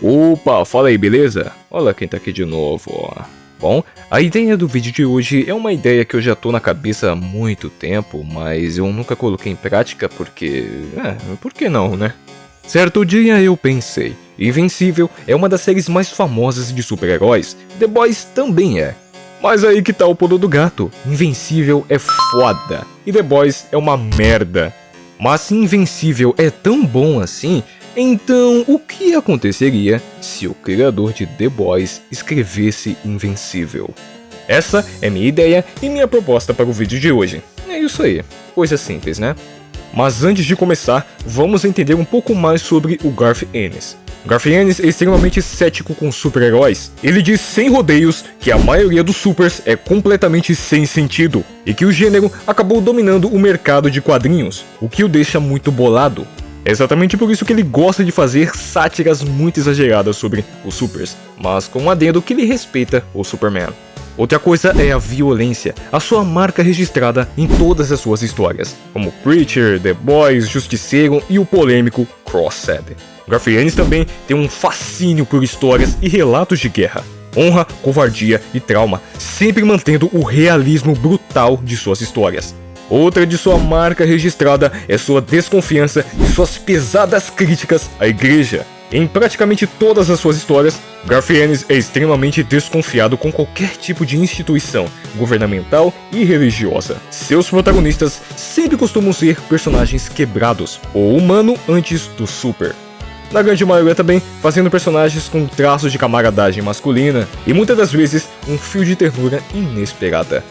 Opa, fala aí, beleza? Olha quem tá aqui de novo, ó. Bom, a ideia do vídeo de hoje é uma ideia que eu já tô na cabeça há muito tempo, mas eu nunca coloquei em prática porque... por que não, né? Certo dia eu pensei, Invencível é uma das séries mais famosas de super-heróis, The Boys também é. Mas aí que tá o pulo do gato, Invencível é foda, e The Boys é uma merda. Mas se Invencível é tão bom assim, então o que aconteceria se o criador de The Boys escrevesse Invencível? Essa é minha ideia e minha proposta para o vídeo de hoje. É isso aí, coisa simples, né? Mas antes de começar, vamos entender um pouco mais sobre o Garth Ennis. Garth Ennis é extremamente cético com super-heróis. Ele diz sem rodeios que a maioria dos supers é completamente sem sentido, e que o gênero acabou dominando o mercado de quadrinhos, o que o deixa muito bolado. É exatamente por isso que ele gosta de fazer sátiras muito exageradas sobre os supers, mas com um adendo que ele respeita o Superman. Outra coisa é a violência, a sua marca registrada em todas as suas histórias, como Preacher, The Boys, Justiceiro e o polêmico Crossed. Garth Ennis também tem um fascínio por histórias e relatos de guerra, honra, covardia e trauma, sempre mantendo o realismo brutal de suas histórias. Outra de sua marca registrada é sua desconfiança e suas pesadas críticas à igreja. Em praticamente todas as suas histórias, Garth Ennis é extremamente desconfiado com qualquer tipo de instituição governamental e religiosa. Seus protagonistas sempre costumam ser personagens quebrados, ou humano antes do super. Na grande maioria também, fazendo personagens com traços de camaradagem masculina e muitas das vezes um fio de ternura inesperada.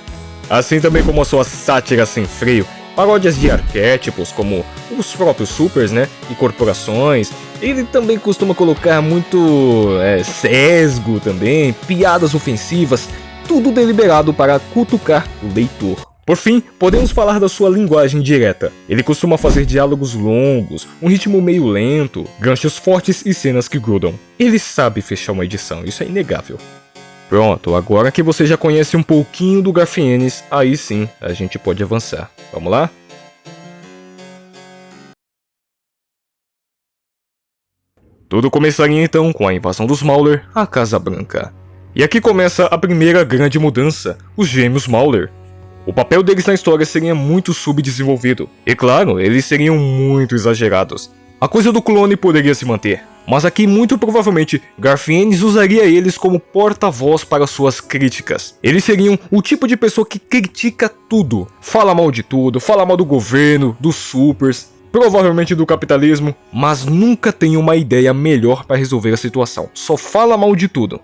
Assim também como a sua sátira sem freio, paródias de arquétipos como os próprios supers, e corporações. Ele também costuma colocar muito sesgo também, piadas ofensivas, tudo deliberado para cutucar o leitor. Por fim, podemos falar da sua linguagem direta. Ele costuma fazer diálogos longos, um ritmo meio lento, ganchos fortes e cenas que grudam. Ele sabe fechar uma edição, isso é inegável. Pronto, agora que você já conhece um pouquinho do Garth Ennis, aí sim a gente pode avançar. Vamos lá? Tudo começaria então com a invasão dos Mauler à Casa Branca. E aqui começa a primeira grande mudança, os gêmeos Mauler. O papel deles na história seria muito subdesenvolvido, e claro, eles seriam muito exagerados. A coisa do clone poderia se manter, mas aqui muito provavelmente Garth Ennis usaria eles como porta-voz para suas críticas. Eles seriam o tipo de pessoa que critica tudo, fala mal de tudo, fala mal do governo, dos supers, provavelmente do capitalismo, mas nunca tem uma ideia melhor para resolver a situação, só fala mal de tudo.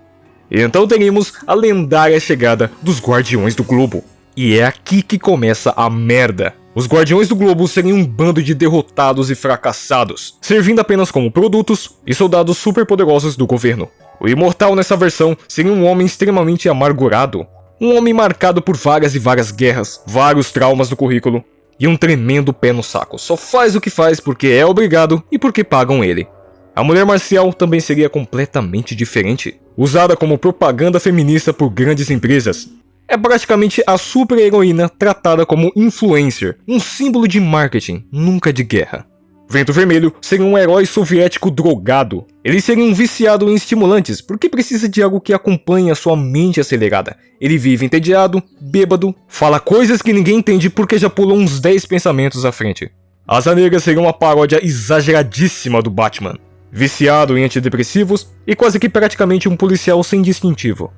E então teríamos a lendária chegada dos Guardiões do Globo. E é aqui que começa a merda. Os Guardiões do Globo seriam um bando de derrotados e fracassados, servindo apenas como produtos e soldados superpoderosos do governo. O Imortal nessa versão seria um homem extremamente amargurado, um homem marcado por várias e várias guerras, vários traumas no currículo e um tremendo pé no saco. Só faz o que faz porque é obrigado e porque pagam ele. A Mulher Marcial também seria completamente diferente, usada como propaganda feminista por grandes empresas. É praticamente a super-heroína tratada como influencer, um símbolo de marketing, nunca de guerra. Vento Vermelho seria um herói soviético drogado. Ele seria um viciado em estimulantes, porque precisa de algo que acompanhe a sua mente acelerada. Ele vive entediado, bêbado, fala coisas que ninguém entende porque já pulou uns 10 pensamentos à frente. Asa Negra seria uma paródia exageradíssima do Batman. Viciado em antidepressivos e quase que praticamente um policial sem distintivo.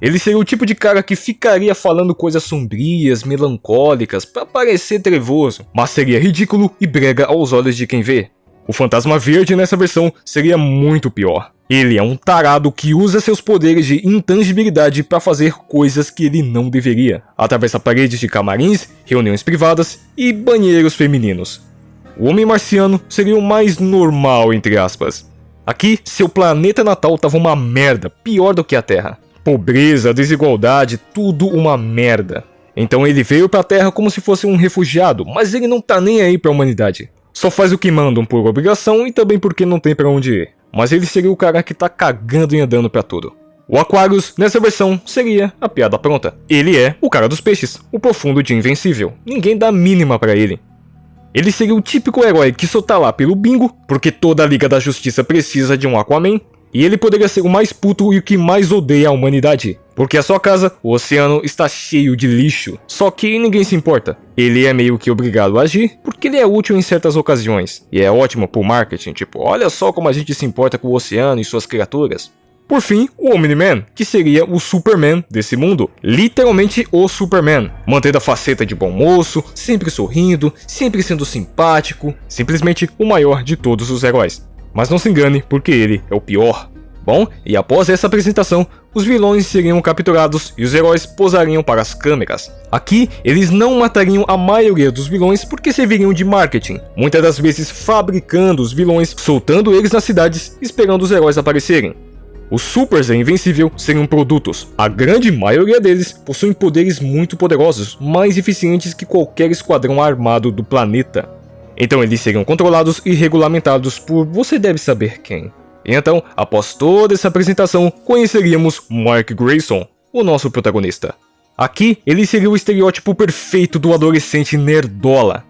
Ele seria o tipo de cara que ficaria falando coisas sombrias, melancólicas, pra parecer trevoso, mas seria ridículo e brega aos olhos de quem vê. O Fantasma Verde nessa versão seria muito pior. Ele é um tarado que usa seus poderes de intangibilidade para fazer coisas que ele não deveria. Atravessa paredes de camarins, reuniões privadas e banheiros femininos. O Homem Marciano seria o mais normal, entre aspas. Aqui, seu planeta natal tava uma merda, pior do que a Terra. Pobreza, desigualdade, tudo uma merda. Então ele veio pra Terra como se fosse um refugiado, mas ele não tá nem aí pra humanidade. Só faz o que mandam por obrigação e também porque não tem pra onde ir. Mas ele seria o cara que tá cagando e andando pra tudo. O Aquarius, nessa versão, seria a piada pronta. Ele é o cara dos peixes, o profundo de Invencível. Ninguém dá a mínima pra ele. Ele seria o típico herói que só tá lá pelo bingo, porque toda a Liga da Justiça precisa de um Aquaman, E ele poderia ser o mais puto e o que mais odeia a humanidade. Porque a sua casa, o oceano, está cheio de lixo. Só que ninguém se importa. Ele é meio que obrigado a agir, porque ele é útil em certas ocasiões. E é ótimo pro marketing, tipo, olha só como a gente se importa com o oceano e suas criaturas. Por fim, o Omni-Man, que seria o Superman desse mundo. Literalmente o Superman. Mantendo a faceta de bom moço, sempre sorrindo, sempre sendo simpático. Simplesmente o maior de todos os heróis. Mas não se engane, porque ele é o pior. Bom, e após essa apresentação, os vilões seriam capturados e os heróis posariam para as câmeras. Aqui, eles não matariam a maioria dos vilões porque serviriam de marketing, muitas das vezes fabricando os vilões, soltando eles nas cidades, esperando os heróis aparecerem. Os Supers e Invencível seriam produtos. A grande maioria deles possuem poderes muito poderosos, mais eficientes que qualquer esquadrão armado do planeta. Então eles seriam controlados e regulamentados por você deve saber quem. E então, após toda essa apresentação, conheceríamos Mark Grayson, o nosso protagonista. Aqui, ele seria o estereótipo perfeito do adolescente nerdola,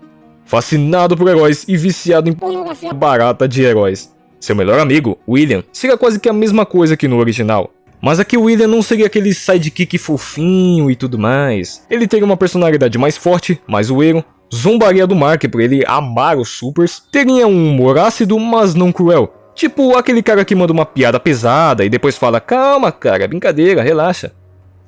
fascinado por heróis e viciado em pornografia barata de heróis. Seu melhor amigo, William, seria quase que a mesma coisa que no original. Mas aqui o William não seria aquele sidekick fofinho e tudo mais. Ele teria uma personalidade mais forte, mais zoeiro, zombaria do Mark por ele amar os supers, teria um humor ácido, mas não cruel. Tipo aquele cara que manda uma piada pesada e depois fala, calma cara, brincadeira, relaxa.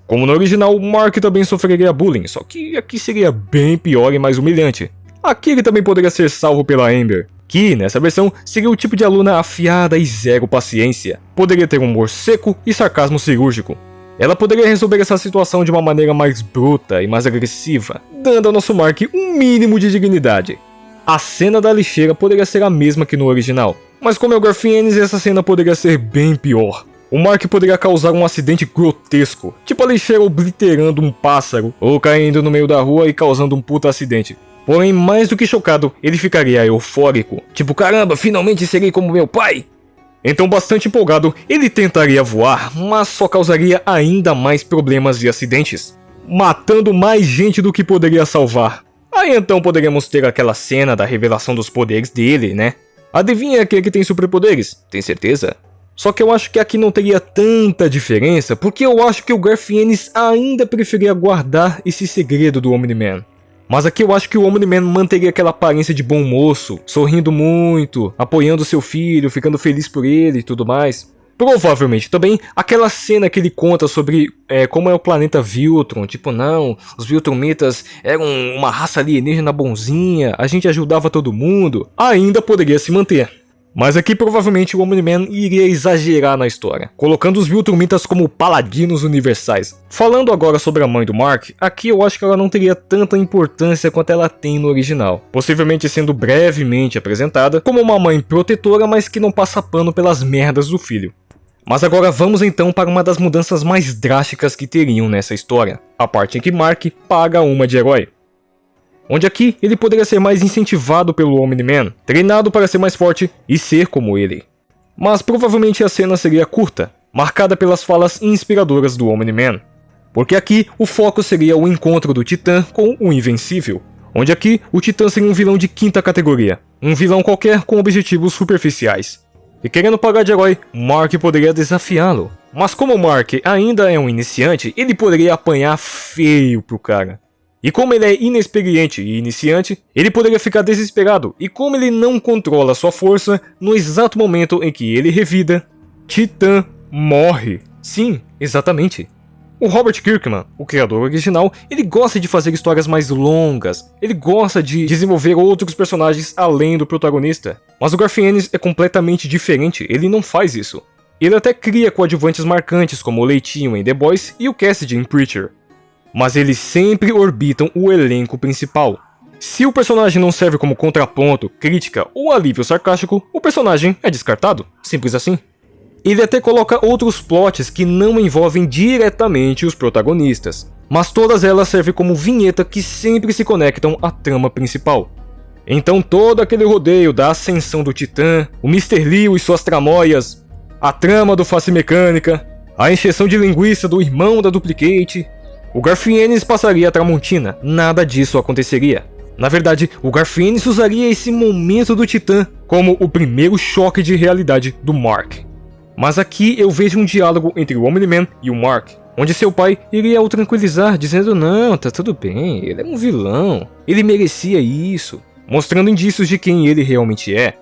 Como no original, Mark também sofreria bullying, só que aqui seria bem pior e mais humilhante. Aqui ele também poderia ser salvo pela Amber, que nessa versão seria o tipo de aluna afiada e zero paciência. Poderia ter um humor seco e sarcasmo cirúrgico. Ela poderia resolver essa situação de uma maneira mais bruta e mais agressiva, dando ao nosso Mark um mínimo de dignidade. A cena da lixeira poderia ser a mesma que no original, mas como é o Garfienes, essa cena poderia ser bem pior. O Mark poderia causar um acidente grotesco, tipo a lixeira obliterando um pássaro, ou caindo no meio da rua e causando um puta acidente. Porém, mais do que chocado, ele ficaria eufórico, tipo caramba, finalmente serei como meu pai! Então, bastante empolgado, ele tentaria voar, mas só causaria ainda mais problemas e acidentes, matando mais gente do que poderia salvar. Aí então poderíamos ter aquela cena da revelação dos poderes dele, né? Adivinha aquele que tem superpoderes? Tem certeza? Só que eu acho que aqui não teria tanta diferença, porque eu acho que o Garfienes ainda preferia guardar esse segredo do Omni-Man. Mas aqui eu acho que o Omni-Man manteria aquela aparência de bom moço, sorrindo muito, apoiando seu filho, ficando feliz por ele e tudo mais. Provavelmente também aquela cena que ele conta sobre como é o planeta Viltron, tipo não, os Viltromitas eram uma raça alienígena bonzinha, a gente ajudava todo mundo, ainda poderia se manter. Mas aqui provavelmente o Omni-Man iria exagerar na história, colocando os Viltrumitas como paladinos universais. Falando agora sobre a mãe do Mark, aqui eu acho que ela não teria tanta importância quanto ela tem no original, possivelmente sendo brevemente apresentada como uma mãe protetora, mas que não passa pano pelas merdas do filho. Mas agora vamos então para uma das mudanças mais drásticas que teriam nessa história, a parte em que Mark paga uma de herói. Onde aqui ele poderia ser mais incentivado pelo Omni-Man, treinado para ser mais forte e ser como ele. Mas provavelmente a cena seria curta, marcada pelas falas inspiradoras do Omni-Man. Porque aqui o foco seria o encontro do Titã com o Invencível. Onde aqui o Titã seria um vilão de quinta categoria, um vilão qualquer com objetivos superficiais. E querendo pagar de herói, Mark poderia desafiá-lo. Mas como Mark ainda é um iniciante, ele poderia apanhar feio pro cara. E como ele é inexperiente e iniciante, ele poderia ficar desesperado, e como ele não controla sua força, no exato momento em que ele revida, Titã morre. Sim, exatamente. O Robert Kirkman, o criador original, ele gosta de fazer histórias mais longas, ele gosta de desenvolver outros personagens além do protagonista. Mas o Garfienes é completamente diferente, ele não faz isso. Ele até cria coadjuvantes marcantes como o Leitinho em The Boys e o Cassidy em Preacher. Mas eles sempre orbitam o elenco principal. Se o personagem não serve como contraponto, crítica ou alívio sarcástico, o personagem é descartado, simples assim. Ele até coloca outros plots que não envolvem diretamente os protagonistas, mas todas elas servem como vinheta que sempre se conectam à trama principal. Então todo aquele rodeio da ascensão do Titã, o Mr. Leo e suas tramóias, a trama do Face Mecânica, a encheção de linguiça do irmão da Duplicate, o Garfienes passaria a Tramontina, nada disso aconteceria. Na verdade, o Garfienes usaria esse momento do Titã como o primeiro choque de realidade do Mark. Mas aqui eu vejo um diálogo entre o Omni-Man e o Mark, onde seu pai iria o tranquilizar, dizendo não, tá tudo bem, ele é um vilão, ele merecia isso, mostrando indícios de quem ele realmente é.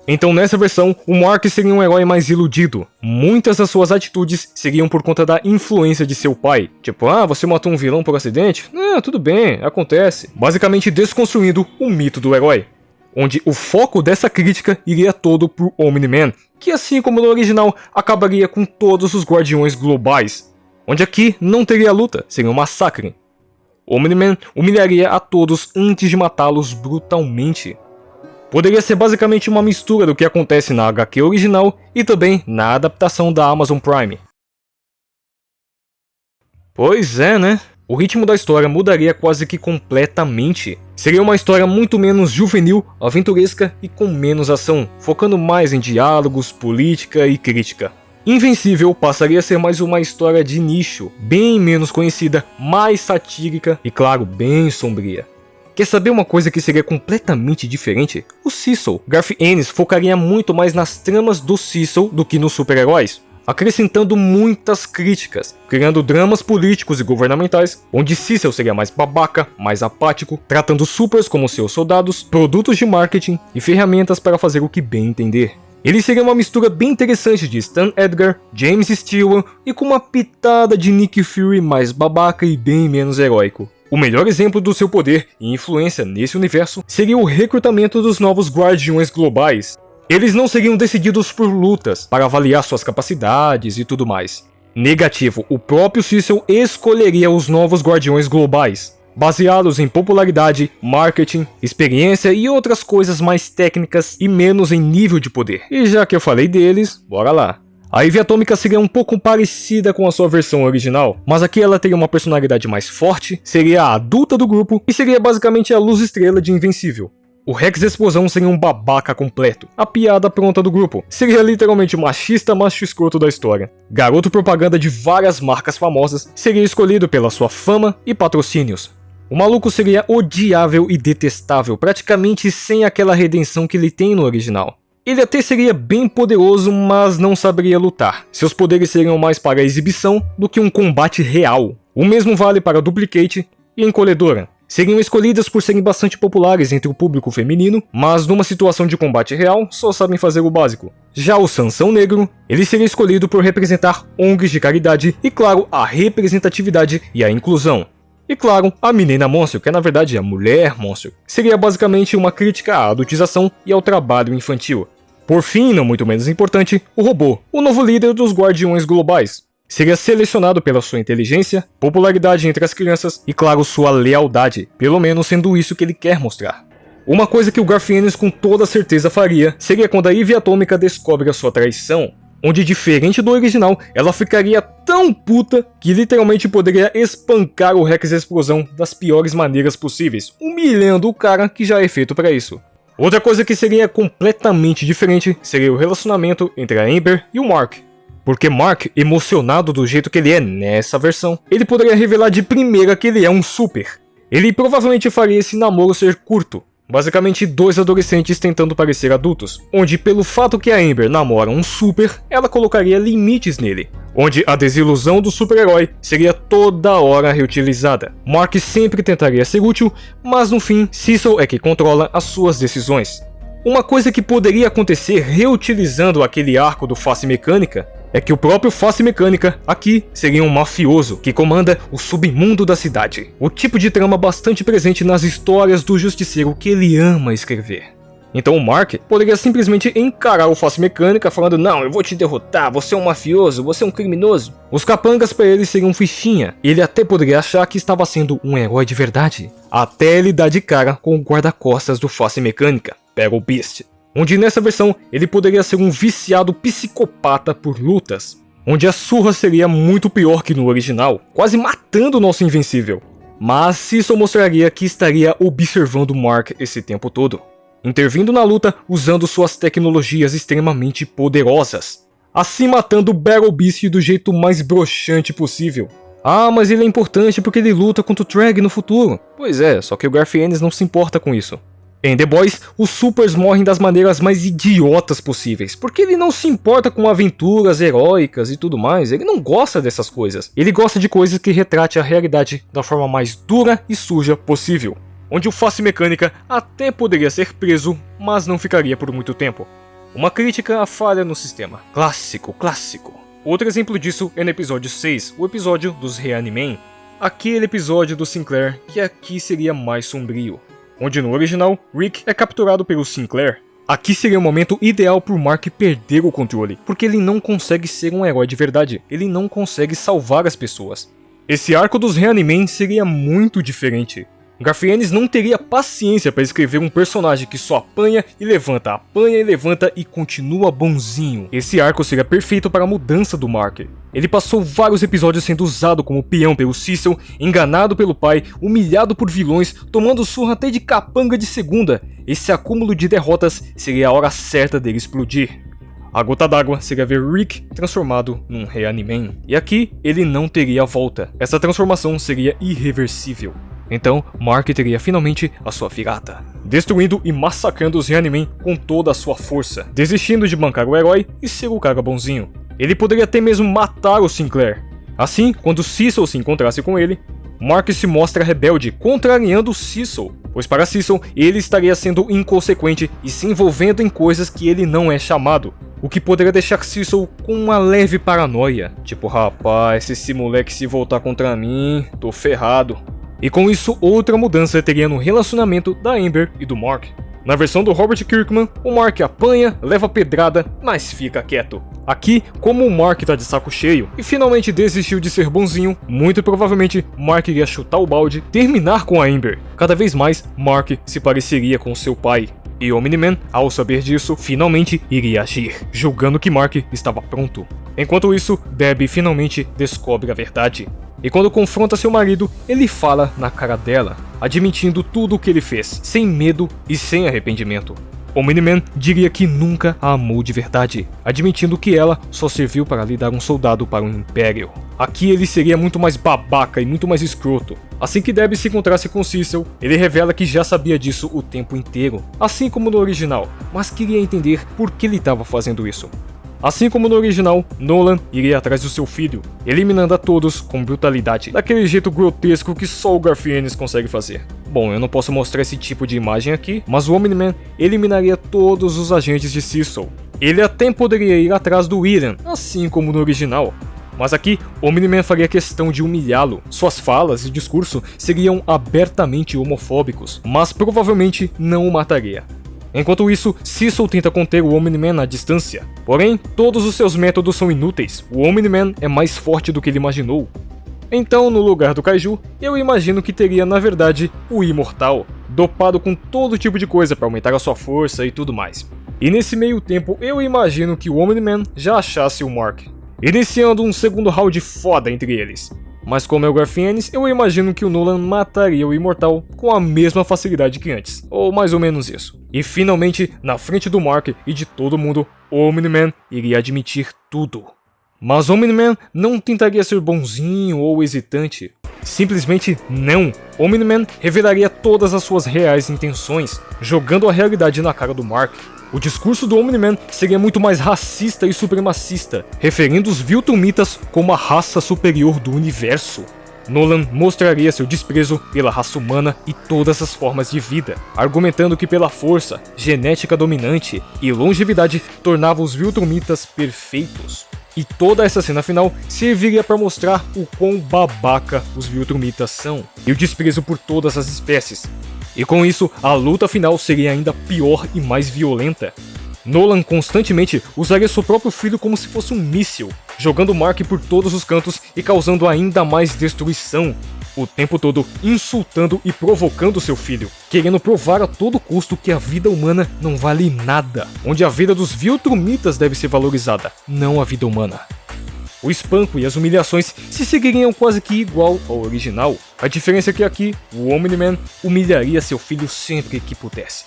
Então nessa versão, o Mark seria um herói mais iludido. Muitas das suas atitudes seriam por conta da influência de seu pai. Tipo, você matou um vilão por acidente? Não, tudo bem, acontece. Basicamente desconstruindo o mito do herói. Onde o foco dessa crítica iria todo pro Omni-Man, que assim como no original, acabaria com todos os Guardiões Globais. Onde aqui não teria luta, seria um massacre. O Omni-Man humilharia a todos antes de matá-los brutalmente. Poderia ser basicamente uma mistura do que acontece na HQ original e também na adaptação da Amazon Prime. Pois é, né? O ritmo da história mudaria quase que completamente. Seria uma história muito menos juvenil, aventuresca e com menos ação, focando mais em diálogos, política e crítica. Invencível passaria a ser mais uma história de nicho, bem menos conhecida, mais satírica e, claro, bem sombria. Quer saber uma coisa que seria completamente diferente? O Cecil. Garth Ennis focaria muito mais nas tramas do Cecil do que nos super-heróis, acrescentando muitas críticas, criando dramas políticos e governamentais, onde Cecil seria mais babaca, mais apático, tratando supers como seus soldados, produtos de marketing e ferramentas para fazer o que bem entender. Ele seria uma mistura bem interessante de Stan Edgar, James Stewart e com uma pitada de Nick Fury mais babaca e bem menos heróico. O melhor exemplo do seu poder e influência nesse universo seria o recrutamento dos novos Guardiões Globais. Eles não seriam decididos por lutas, para avaliar suas capacidades e tudo mais. Negativo, o próprio Cecil escolheria os novos Guardiões Globais, baseados em popularidade, marketing, experiência e outras coisas mais técnicas e menos em nível de poder. E já que eu falei deles, bora lá. A Ivy Atômica seria um pouco parecida com a sua versão original, mas aqui ela teria uma personalidade mais forte, seria a adulta do grupo e seria basicamente a luz estrela de Invencível. O Rex Explosão seria um babaca completo, a piada pronta do grupo, seria literalmente o machista macho escroto da história. Garoto propaganda de várias marcas famosas, seria escolhido pela sua fama e patrocínios. O maluco seria odiável e detestável, praticamente sem aquela redenção que ele tem no original. Ele até seria bem poderoso, mas não saberia lutar. Seus poderes seriam mais para exibição do que um combate real. O mesmo vale para Duplicate e Encolhedora. Seriam escolhidas por serem bastante populares entre o público feminino, mas numa situação de combate real, só sabem fazer o básico. Já o Sansão Negro, ele seria escolhido por representar ONGs de caridade e, claro, a representatividade e a inclusão. E claro, a menina monstro, que é na verdade a mulher monstro, seria basicamente uma crítica à adultização e ao trabalho infantil. Por fim, não muito menos importante, o robô, o novo líder dos Guardiões Globais. Seria selecionado pela sua inteligência, popularidade entre as crianças e, claro, sua lealdade, pelo menos sendo isso que ele quer mostrar. Uma coisa que o Garth Ennis com toda certeza faria seria quando a Ivy Atômica descobre a sua traição, onde, diferente do original, ela ficaria tão puta que literalmente poderia espancar o Rex Explosão das piores maneiras possíveis, humilhando o cara que já é feito para isso. Outra coisa que seria completamente diferente seria o relacionamento entre a Amber e o Mark. Porque Mark, emocionado do jeito que ele é nessa versão, ele poderia revelar de primeira que ele é um super. Ele provavelmente faria esse namoro ser curto. Basicamente dois adolescentes tentando parecer adultos, onde pelo fato que a Amber namora um super, ela colocaria limites nele, onde a desilusão do super-herói seria toda hora reutilizada. Mark sempre tentaria ser útil, mas no fim, Cecil é que controla as suas decisões. Uma coisa que poderia acontecer reutilizando aquele arco do Face Mecânica é que o próprio Face Mecânica aqui seria um mafioso que comanda o submundo da cidade. O tipo de trama bastante presente nas histórias do Justiceiro que ele ama escrever. Então o Mark poderia simplesmente encarar o Face Mecânica falando: não, eu vou te derrotar, você é um mafioso, você é um criminoso. Os capangas para ele seriam fichinha, e ele até poderia achar que estava sendo um herói de verdade. Até ele dar de cara com o guarda-costas do Face Mecânica, Battle Beast. Onde nessa versão ele poderia ser um viciado psicopata por lutas, onde a surra seria muito pior que no original, quase matando o nosso Invencível. Mas Cecil mostraria que estaria observando Mark esse tempo todo, intervindo na luta usando suas tecnologias extremamente poderosas, assim matando o Battle Beast do jeito mais broxante possível. Ah, mas ele é importante porque ele luta contra o Treg no futuro. Pois é, só que o Garth Ennis não se importa com isso. Em The Boys, os Supers morrem das maneiras mais idiotas possíveis, porque ele não se importa com aventuras heróicas e tudo mais, ele não gosta dessas coisas. Ele gosta de coisas que retrate a realidade da forma mais dura e suja possível, onde o Face Mecânica até poderia ser preso, mas não ficaria por muito tempo. Uma crítica à falha no sistema. Clássico, clássico. Outro exemplo disso é no episódio 6, o episódio dos Reanimen. Aquele episódio do Sinclair que aqui seria mais sombrio, onde no original, Rick é capturado pelo Sinclair. Aqui seria o momento ideal para o Mark perder o controle, porque ele não consegue ser um herói de verdade, ele não consegue salvar as pessoas. Esse arco dos Reanimen seria muito diferente. Garfienes não teria paciência para escrever um personagem que só apanha e levanta e continua bonzinho. Esse arco seria perfeito para a mudança do Mark. Ele passou vários episódios sendo usado como peão pelo Cecil, enganado pelo pai, humilhado por vilões, tomando surra até de capanga de segunda. Esse acúmulo de derrotas seria a hora certa dele explodir. A gota d'água seria ver Rick transformado num Reanimen. E aqui ele não teria volta. Essa transformação seria irreversível. Então, Mark teria finalmente a sua virada, destruindo e massacrando os Reanimen com toda a sua força, desistindo de bancar o herói e ser o cara bonzinho. Ele poderia até mesmo matar o Sinclair. Assim, quando Cecil se encontrasse com ele, Mark se mostra rebelde, contrariando Cecil, pois para Cecil ele estaria sendo inconsequente e se envolvendo em coisas que ele não é chamado, o que poderia deixar Cecil com uma leve paranoia, tipo, rapaz, se esse moleque se voltar contra mim, tô ferrado. E com isso, outra mudança teria no relacionamento da Amber e do Mark. Na versão do Robert Kirkman, o Mark apanha, leva pedrada, mas fica quieto. Aqui, como o Mark tá de saco cheio e finalmente desistiu de ser bonzinho, muito provavelmente Mark iria chutar o balde, terminar com a Amber. Cada vez mais, Mark se pareceria com seu pai. E Omni-Man, ao saber disso, finalmente iria agir, julgando que Mark estava pronto. Enquanto isso, Debbie finalmente descobre a verdade. E quando confronta seu marido, ele fala na cara dela, admitindo tudo o que ele fez, sem medo e sem arrependimento. Omni-Man diria que nunca a amou de verdade, admitindo que ela só serviu para lhe dar um soldado para o Império. Aqui ele seria muito mais babaca e muito mais escroto. Assim que Debbie se encontrasse com Cecil, ele revela que já sabia disso o tempo inteiro, assim como no original, mas queria entender por que ele estava fazendo isso. Assim como no original, Nolan iria atrás do seu filho, eliminando a todos com brutalidade, daquele jeito grotesco que só o Garfienes consegue fazer. Bom, eu não posso mostrar esse tipo de imagem aqui, mas o Omni-Man eliminaria todos os agentes de Cecil. Ele até poderia ir atrás do William, assim como no original. Mas aqui, Omni-Man faria questão de humilhá-lo. Suas falas e discurso seriam abertamente homofóbicos, mas provavelmente não o mataria. Enquanto isso, Cecil tenta conter o Omni-Man à distância. Porém, todos os seus métodos são inúteis. O Omni-Man é mais forte do que ele imaginou. Então, no lugar do Kaiju, eu imagino que teria, na verdade, o Imortal, dopado com todo tipo de coisa para aumentar a sua força e tudo mais. E nesse meio tempo, eu imagino que o Omni-Man já achasse o Mark, iniciando um segundo round foda entre eles. Mas como é o Garfienes, eu imagino que o Nolan mataria o Imortal com a mesma facilidade que antes, ou mais ou menos isso. E finalmente, na frente do Mark e de todo mundo, o Omni-Man iria admitir tudo. Mas o Omni-Man não tentaria ser bonzinho ou hesitante. Simplesmente não. Omni-Man revelaria todas as suas reais intenções, jogando a realidade na cara do Mark. O discurso do Omni-Man seria muito mais racista e supremacista, referindo os Viltrumitas como a raça superior do universo. Nolan mostraria seu desprezo pela raça humana e todas as formas de vida, argumentando que pela força, genética dominante e longevidade tornava os Viltrumitas perfeitos. E toda essa cena final serviria para mostrar o quão babaca os Viltrumitas são, e o desprezo por todas as espécies. E com isso, a luta final seria ainda pior e mais violenta. Nolan constantemente usaria seu próprio filho como se fosse um míssil, jogando Mark por todos os cantos e causando ainda mais destruição, o tempo todo insultando e provocando seu filho, querendo provar a todo custo que a vida humana não vale nada, onde a vida dos Viltrumitas deve ser valorizada, não a vida humana. O espanco e as humilhações se seguiriam quase que igual ao original. A diferença é que aqui, o Omni-Man humilharia seu filho sempre que pudesse.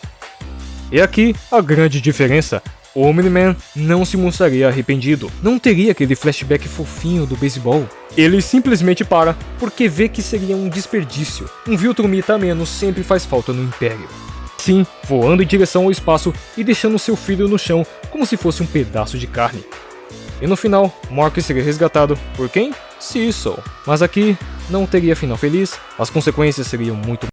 E aqui, a grande diferença, o Omni-Man não se mostraria arrependido, não teria aquele flashback fofinho do beisebol. Ele simplesmente para, porque vê que seria um desperdício. Um Viltrumita a menos sempre faz falta no Império. assim voando em direção ao espaço e deixando seu filho no chão como se fosse um pedaço de carne. E no final, Mork seria resgatado por quem? Cecil. Mas aqui não teria final feliz, as consequências seriam muito